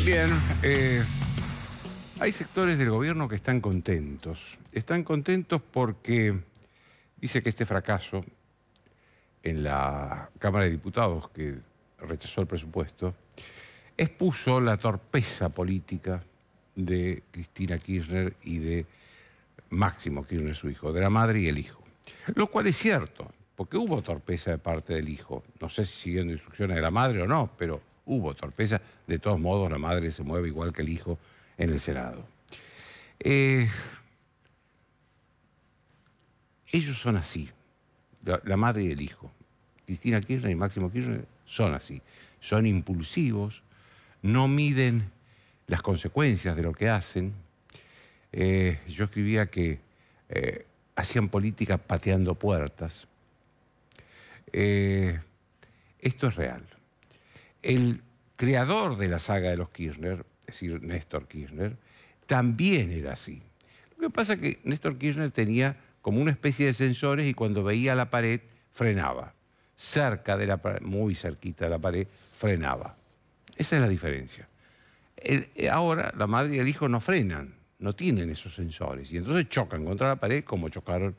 Bien, hay sectores del gobierno que están contentos. Están contentos porque dice que este fracaso en la Cámara de Diputados, que rechazó el presupuesto, expuso la torpeza política de Cristina Kirchner y de Máximo Kirchner, su hijo, de la madre y el hijo. Lo cual es cierto, porque hubo torpeza de parte del hijo. No sé si siguiendo instrucciones de la madre o no, pero hubo torpeza. De todos modos, la madre se mueve igual que el hijo en el Senado. Ellos son así, la madre y el hijo. Cristina Kirchner y Máximo Kirchner son así. Son impulsivos, no miden las consecuencias de lo que hacen. Yo escribía que hacían política pateando puertas. Esto es real. El creador de la saga de los Kirchner, es decir, Néstor Kirchner, también era así. Lo que pasa es que Néstor Kirchner tenía como una especie de sensores y cuando veía la pared, frenaba. Cerca de la pared, muy cerquita de la pared, frenaba. Esa es la diferencia. Ahora la madre y el hijo no frenan, no tienen esos sensores y entonces chocan contra la pared como chocaron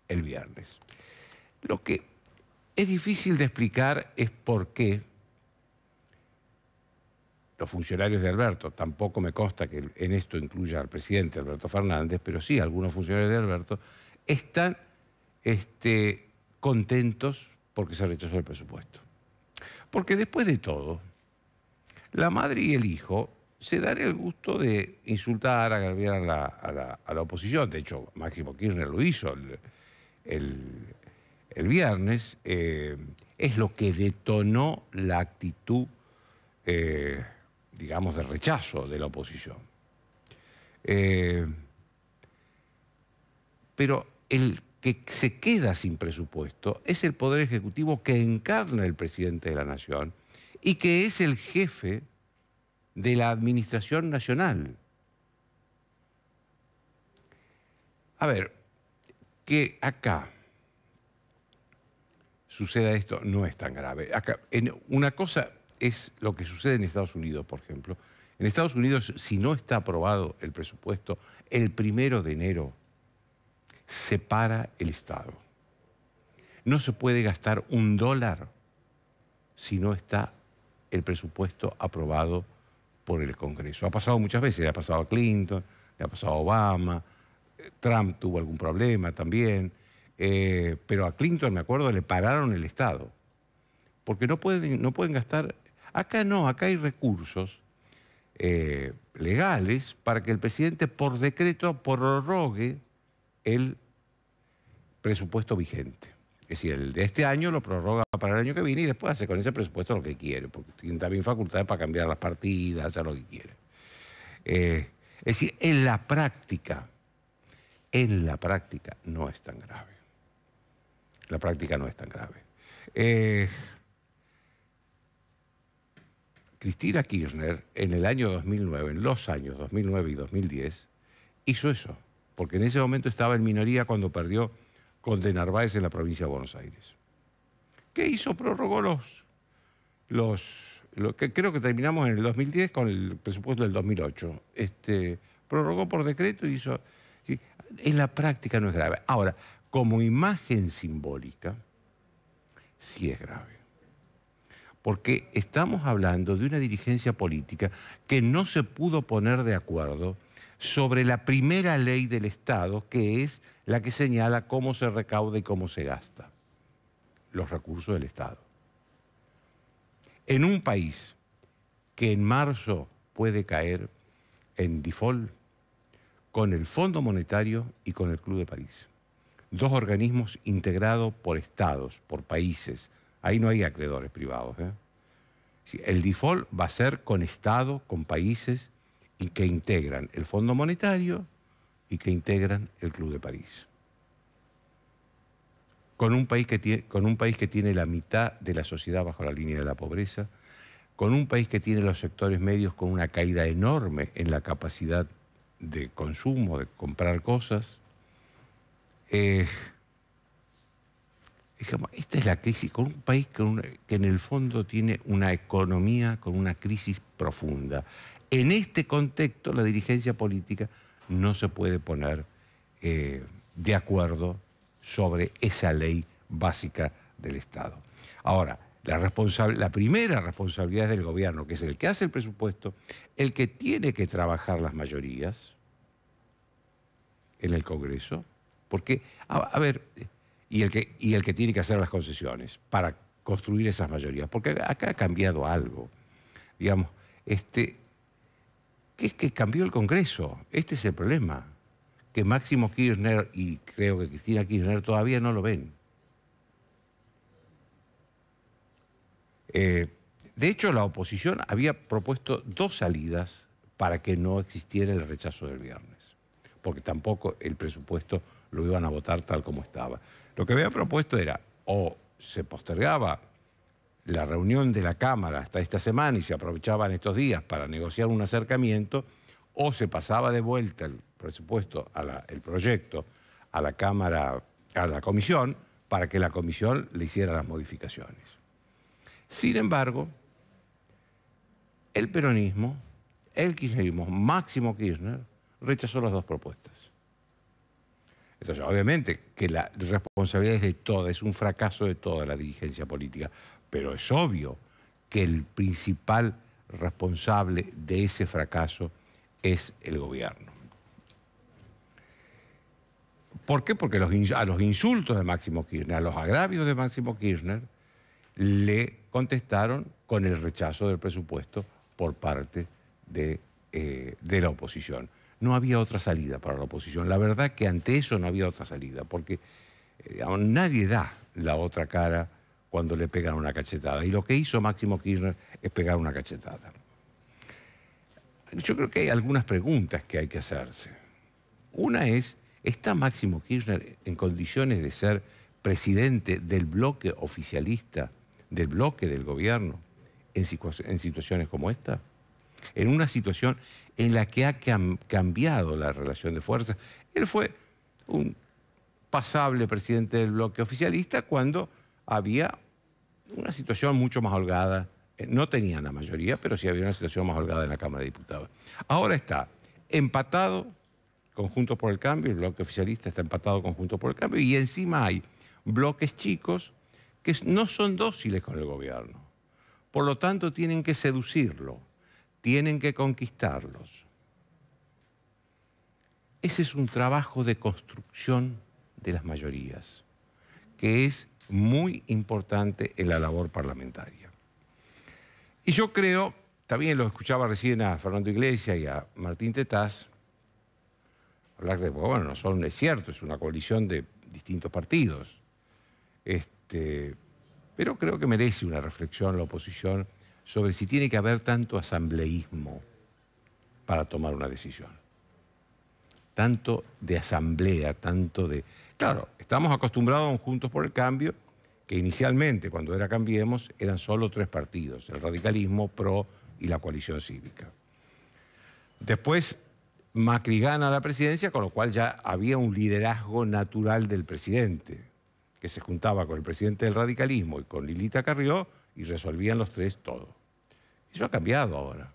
el viernes. Lo que es difícil de explicar es por qué los funcionarios de Alberto, tampoco me consta que en esto incluya al presidente Alberto Fernández, pero sí algunos funcionarios de Alberto, están contentos porque se rechazó el presupuesto. Porque después de todo, la madre y el hijo se dan el gusto de insultar, agraviar a la oposición. De hecho, Máximo Kirchner lo hizo el viernes. Es lo que detonó la actitud, digamos, de rechazo de la oposición. Pero el que se queda sin presupuesto es el Poder Ejecutivo que encarna el presidente de la Nación y que es el jefe de la Administración Nacional. A ver, que acá suceda esto no es tan grave. Acá, una cosa es lo que sucede en Estados Unidos, por ejemplo. En Estados Unidos, si no está aprobado el presupuesto, el 1 de enero se para el Estado. No se puede gastar $1 si no está el presupuesto aprobado por el Congreso. Ha pasado muchas veces, le ha pasado a Clinton, le ha pasado a Obama, Trump tuvo algún problema también, pero a Clinton, me acuerdo, le pararon el Estado, porque no pueden gastar. Acá no, acá hay recursos legales para que el presidente por decreto prorrogue el presupuesto vigente. Es decir, el de este año lo prorroga para el año que viene y después hace con ese presupuesto lo que quiere, porque tiene también facultades para cambiar las partidas, hacer lo que quiere. Es decir, en la práctica no es tan grave. La práctica no es tan grave. Cristina Kirchner, en el año 2009, en los años 2009 y 2010, hizo eso, porque en ese momento estaba en minoría cuando perdió con De Narváez en la provincia de Buenos Aires. ¿Qué hizo? Prorrogó que creo que terminamos en el 2010 con el presupuesto del 2008. Prorrogó por decreto y hizo. ¿Sí? En la práctica no es grave. Ahora, como imagen simbólica, sí es grave. Porque estamos hablando de una dirigencia política que no se pudo poner de acuerdo sobre la primera ley del Estado, que es la que señala cómo se recauda y cómo se gasta los recursos del Estado. En un país que en marzo puede caer en default con el Fondo Monetario y con el Club de París. Dos organismos integrados por estados, por países. Ahí no hay acreedores privados. El default va a ser con estados, con países y que integran el Fondo Monetario y que integran el Club de París. Con un país que tiene la mitad de la sociedad bajo la línea de la pobreza, con un país que tiene los sectores medios con una caída enorme en la capacidad de consumo, de comprar cosas. Es digamos, esta es la crisis con un país que en el fondo tiene una economía con una crisis profunda. En este contexto, la dirigencia política no se puede poner de acuerdo sobre esa ley básica del Estado. Ahora, la primera responsabilidad es del gobierno, que es el que hace el presupuesto, el que tiene que trabajar las mayorías en el Congreso, porque, a ver, y el que tiene que hacer las concesiones para construir esas mayorías, porque acá ha cambiado algo, digamos, que es que cambió el Congreso. Este es el problema, que Máximo Kirchner y creo que Cristina Kirchner todavía no lo ven. De hecho, la oposición había propuesto 2 salidas para que no existiera el rechazo del viernes, porque tampoco el presupuesto lo iban a votar tal como estaba. Lo que había propuesto era o se postergaba la reunión de la Cámara hasta esta semana y se aprovechaban estos días para negociar un acercamiento, o se pasaba de vuelta el presupuesto, el proyecto, a la Cámara, a la Comisión, para que la Comisión le hiciera las modificaciones. Sin embargo, el peronismo, el kirchnerismo, Máximo Kirchner, rechazó las 2 propuestas. Entonces, obviamente que la responsabilidad es de toda, es un fracaso de toda la dirigencia política, pero es obvio que el principal responsable de ese fracaso es el gobierno. ¿Por qué? Porque a los insultos de Máximo Kirchner, a los agravios de Máximo Kirchner, le contestaron con el rechazo del presupuesto por parte de la oposición. No había otra salida para la oposición. La verdad que ante eso no había otra salida, porque nadie da la otra cara cuando le pegan una cachetada. Y lo que hizo Máximo Kirchner es pegar una cachetada. Yo creo que hay algunas preguntas que hay que hacerse. Una es, ¿está Máximo Kirchner en condiciones de ser presidente del bloque oficialista, del bloque del gobierno, en situaciones como esta? En una situación en la que ha cambiado la relación de fuerzas. Él fue un pasable presidente del bloque oficialista cuando había una situación mucho más holgada. No tenían la mayoría, pero sí había una situación más holgada en la Cámara de Diputados. Ahora está empatado con Juntos por el Cambio, el bloque oficialista está empatado con Juntos por el Cambio, y encima hay bloques chicos que no son dóciles con el gobierno. Por lo tanto, tienen que seducirlo, tienen que conquistarlos. Ese es un trabajo de construcción de las mayorías, que es muy importante en la labor parlamentaria. Y yo creo, también lo escuchaba recién a Fernando Iglesias y a Martín Tetaz, hablar de, bueno, es cierto, es una coalición de distintos partidos. Pero creo que merece una reflexión la oposición sobre si tiene que haber tanto asambleísmo para tomar una decisión. Tanto de asamblea, tanto de... Claro, estamos acostumbrados a un Juntos por el Cambio, que inicialmente, cuando era Cambiemos, eran solo 3 partidos, el radicalismo, PRO y la coalición cívica. Después, Macri gana la presidencia, con lo cual ya había un liderazgo natural del presidente, que se juntaba con el presidente del radicalismo y con Lilita Carrió y resolvían los 3 todo. Eso ha cambiado ahora.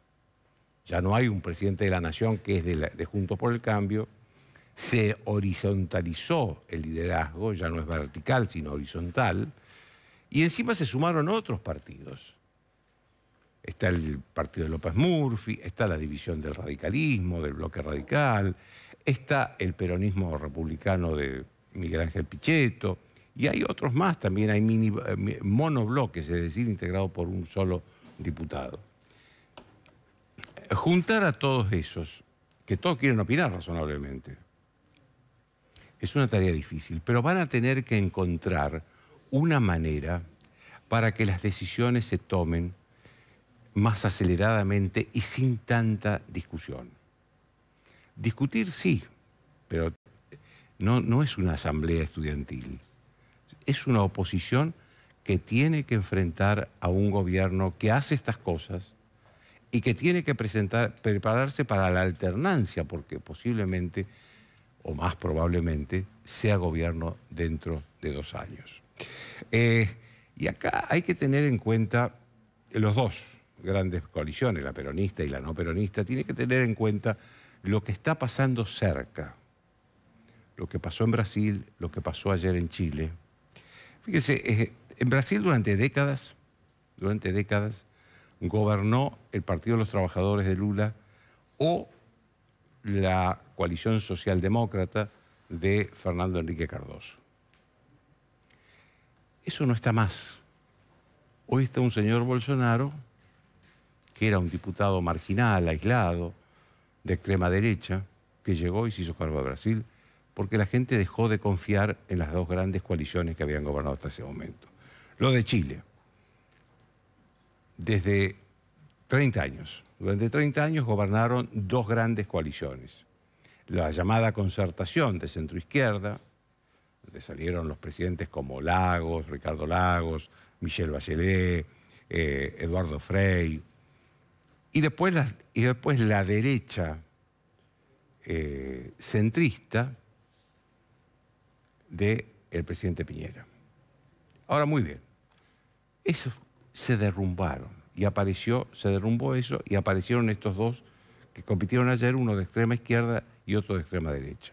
Ya no hay un presidente de la Nación que es de Juntos por el Cambio. Se horizontalizó el liderazgo, ya no es vertical, sino horizontal. Y encima se sumaron otros partidos. Está el partido de López Murphy, está la división del radicalismo, del bloque radical, está el peronismo republicano de Miguel Ángel Pichetto, y hay otros más también, hay monobloques, es decir, integrados por un solo diputado. Juntar a todos esos, que todos quieren opinar razonablemente, es una tarea difícil, pero van a tener que encontrar una manera para que las decisiones se tomen más aceleradamente y sin tanta discusión. Discutir sí, pero no es una asamblea estudiantil. Es una oposición que tiene que enfrentar a un gobierno que hace estas cosas y que tiene que prepararse para la alternancia, porque posiblemente, o más probablemente, sea gobierno dentro de 2 años. Y acá hay que tener en cuenta los dos grandes coaliciones, la peronista y la no peronista, tiene que tener en cuenta lo que está pasando cerca, lo que pasó en Brasil, lo que pasó ayer en Chile. Fíjese, en Brasil durante décadas, gobernó el Partido de los Trabajadores de Lula o la coalición socialdemócrata de Fernando Henrique Cardoso. Eso no está más. Hoy está un señor Bolsonaro, que era un diputado marginal, aislado, de extrema derecha, que llegó y se hizo cargo de Brasil, porque la gente dejó de confiar en las dos grandes coaliciones que habían gobernado hasta ese momento. Lo de Chile, desde 30 años. Durante 30 años gobernaron dos grandes coaliciones. La llamada concertación de centroizquierda, donde salieron los presidentes como Lagos, Ricardo Lagos, Michelle Bachelet, Eduardo Frei, y después la derecha centrista del presidente Piñera. Ahora, muy bien, esos se derrumbaron y se derrumbó eso y aparecieron estos dos que compitieron ayer, uno de extrema izquierda y otro de extrema derecha.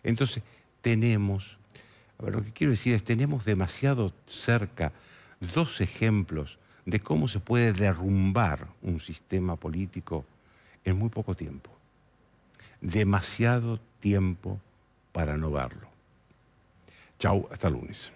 Entonces, lo que quiero decir es, tenemos demasiado cerca dos ejemplos de cómo se puede derrumbar un sistema político en muy poco tiempo. Demasiado tiempo para no verlo. Chau, hasta el lunes.